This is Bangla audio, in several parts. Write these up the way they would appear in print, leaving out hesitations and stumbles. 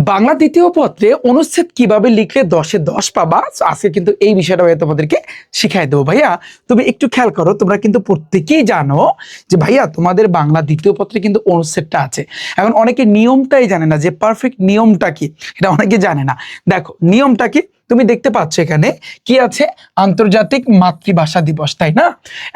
বাংলা দ্বিতীয় পত্রে অনুচ্ছেদ কিভাবে লিখলে 10-এ 10 পাবা। আজকে কিন্তু এই বিষয়টা ভাইয়া তোমাদেরকে শিখাই দেবো। ভাইয়া তুমি একটু খেয়াল করো, তোমরা কিন্তু প্রত্যেকেই জানো যে ভাইয়া তোমাদের বাংলা দ্বিতীয় পত্রে কিন্তু অনুচ্ছেদটা আছে। এখন অনেকে নিয়মটাই জানে না যে পারফেক্ট নিয়মটা কি, এটা অনেকে জানে না। দেখো নিয়মটা কি, তুমি দেখতে পাচ্ছ এখানে কি আছে, আন্তর্জাতিক মাতৃভাষা দিবস, তাই না?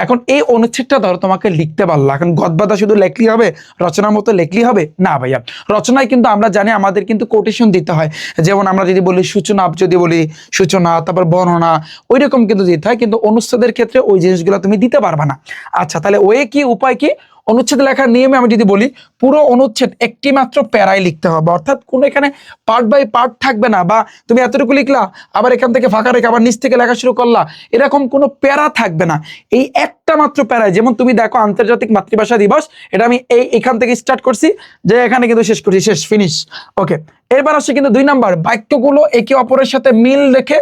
এখন এই অনুচ্ছেদটা ধরো তোমাকে লিখতে পারলো, এখন গদবাদা শুধু লেখলি হবে, রচনার মতো লেখলি হবে না ভাইয়া। রচনায় কিন্তু আমরা জানি আমাদের কিন্তু কোটেশন দিতে হয়, যেমন আমরা যদি বলি সূচনা, যদি বলি সূচনা, তারপর বর্ণনা, ওই রকম কিন্তু দিতে হয়, কিন্তু অনুচ্ছেদের ক্ষেত্রে ওই জিনিসগুলো তুমি দিতে পারবা না। আচ্ছা, তাহলে ওই কি উপায় কি? অনুচ্ছেদ লেখার নিয়মে আমি যদি বলি, পুরো অনুচ্ছেদ একটি মাত্র প্যারায় লিখতে হবে, অর্থাৎ কোনো এখানে পার্ট বাই পার্ট থাকবে না, বা তুমি এতটুকু লিখলা আবার এখান থেকে ফাঁকা রেখে আবার নিচ থেকে লেখা শুরু করলা, এরকম কোনো প্যারা থাকবে না। এই একটা মাত্র প্যারায়, যেমন তুমি দেখো আন্তর্জাতিক মাতৃভাষা দিবস, এটা আমি এখান থেকে স্টার্ট করছি, যে এখানে কিন্তু শেষ করছি, শেষ, ফিনিশ। ওকে, এরপর আসছে কিন্তু 2 নাম্বার, বাক্যগুলো একে অপরের সাথে মিল রেখে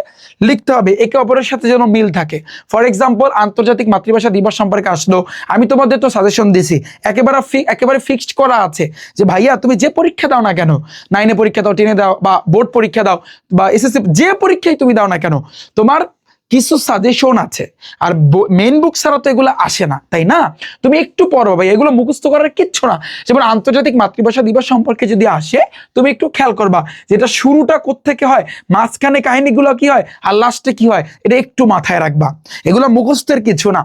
লিখতে হবে, একে অপরের সাথে যেন মিল থাকে। ফর এক্সাম্পল, আন্তর্জাতিক মাতৃভাষা দিবস সম্পর্কে আসলো, আমি তোমাদের তো সাজেশন দিছি, একেবারে ফিক্সড করা আছে যে ভাইয়া তুমি যে পরীক্ষা দাও না কেন, 9-এ পরীক্ষা দাও, 10-এ দাও, বা বোর্ড পরীক্ষা দাও, বা এসএসসি, যে পরীক্ষায় তুমি দাও না কেন, তোমার কিছু সাজেশন আছে। আর মেইন বুক ছাড়া তো এগুলো আসে না, তাই না? তুমি একটু পড়ো ভাই, এগুলো মুখস্থ করার কিচ্ছু না। যেমন আন্তর্জাতিক মাতৃভাষা দিবস সম্পর্কে যদি আসে, তুমি একটু খেয়াল করবা যেটা শুরুটা কোত্থেকে হয়, মাঝখানে কাহিনীগুলো কি হয়, আর লাস্টে কি হয়, এটা একটু মাথায় রাখবা। এগুলো মুখস্থের কিছু না।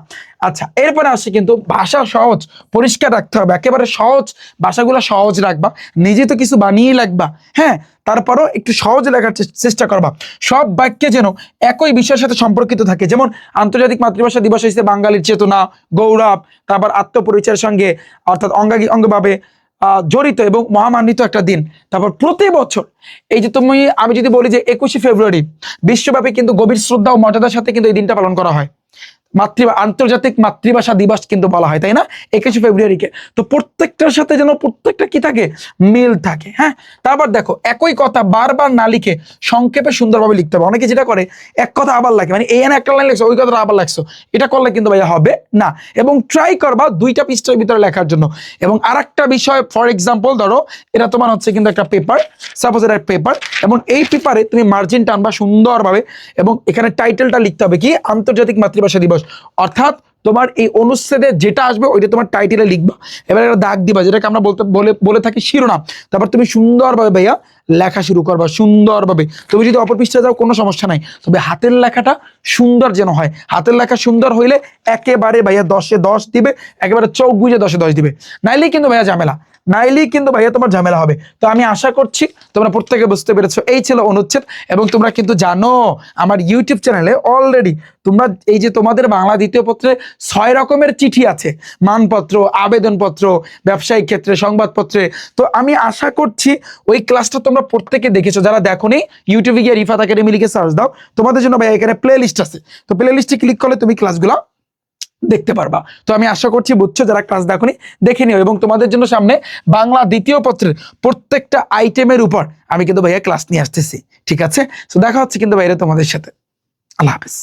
আচ্ছা, এরপরে আসে কিন্তু ভাষা সহজ পরিষ্কার রাখতে হবে, একেবারে সহজ ভাষাগুলো সহজ রাখবা, নিজে তো কিছু বানিয়ে লাগবা, হ্যাঁ, তারপরও একটু সহজ লেখার চেষ্টা করবা। সব বাক্যে যেন একই বিষয়ের সাথে সম্পর্কিত থাকে, যেমন আন্তর্জাতিক মাতৃভাষা দিবস হচ্ছে বাঙালির চেতনা, গৌরব, তারপর আত্মপরিচয়ের সঙ্গে অর্থাৎ অঙ্গভাবে জড়িত এবং মহামান্বিত একটা দিন। তারপর প্রতি বছর এই যে আমি যদি বলি যে 21শে ফেব্রুয়ারি বিশ্বব্যাপী কিন্তু গভীর শ্রদ্ধা ও মর্যাদার সাথে কিন্তু এই দিনটা পালন করা হয়, আন্তর্জাতিক মাতৃভাষা দিবস কিন্তু বলা হয়, তাই না, 21শে ফেব্রুয়ারিকে। তো প্রত্যেকটার সাথে যেন প্রত্যেকটা কি থাকে, মিল থাকে। হ্যাঁ, তারপর দেখো একই কথা বারবার না লিখে সংক্ষেপে সুন্দরভাবে লিখতে হবে। অনেকে যেটা করে, এক কথা আবার লাগে, মানে এই একটা লাইন লিখছো, ওই কথাটা আবার লাগছো, এটা করলে কিন্তু ভাইয়া হবে না। এবং ট্রাই করবা 2টা পৃষ্ঠার ভিতরে লেখার জন্য। এবং আরেকটা বিষয়, ফর এক্সাম্পল ধরো এটা তোমার হচ্ছে কিন্তু একটা পেপার, সাপোজ এটা পেপার, এবং এই পেপারে তুমি মার্জিন টানবা সুন্দরভাবে, এবং এখানে টাইটেলটা লিখতে হবে কি, আন্তর্জাতিক মাতৃভাষা দিবস, অর্থাৎ তোমার এই অনুচ্ছেদে যেটা আসবে ওইটা তোমার টাইটেলে লিখবা। এবার একটা দাগ দিবা, যেটাকে আমরা বলে থাকি শিরোনাম। তারপর তুমি সুন্দরভাবে ভাইয়া লেখা শুরু করবা, সুন্দরভাবে। তুমি যদি অপর পৃষ্ঠায় যাও কোনো সমস্যা নাই, তবে হাতের লেখাটা সুন্দর যেন হয়। হাতের লেখা সুন্দর হইলে একেবারে ভাইয়া 10-এ 10 দিবে, একেবারে চোখ বুঝে 10-এ 10 দিবে, নাইলেই কিন্তু ভাইয়া তোমার ঝামেলা হবে। তো আমি আশা করছি তোমরা প্রত্যেকে বুঝতে পেরেছো। এই ছিল অনুচ্ছেদ। এবং তোমরা কিন্তু জানো আমার ইউটিউব চ্যানেলে অলরেডি তোমরা এই যে তোমাদের বাংলা দ্বিতীয় পত্রে 6 রকমের চিঠি আছে, মানপত্র, আবেদনপত্র, ব্যবসায়িক ক্ষেত্রে, সংবাদপত্রে। তো আমি আশা করছি ওই ক্লাসটা তোমরা প্রত্যেকে দেখেছো, যারা দেখোনি ইউটিউবে গিয়ে রিফাত একাডেমি লিখে সার্চ দাও, তোমাদের জন্য ভাই এখানে প্লে লিস্ট আছে, তো প্লে লিস্টে ক্লিক করলে তুমি ক্লাসগুলো দেখতে পারবা। তো আমি আশা করছি বুঝছো, যারা ক্লাস দেখোনি দেখে নিও। এবং তোমাদের জন্য সামনে বাংলা দ্বিতীয় পত্রের প্রত্যেকটা আইটেমের উপর আমি কিন্তু ভাইয়া ক্লাস নিয়ে আসতেছি, ঠিক আছে? তো দেখা হচ্ছে কিন্তু ভাইয়া তোমাদের সাথে। আল্লাহ হাফেজ।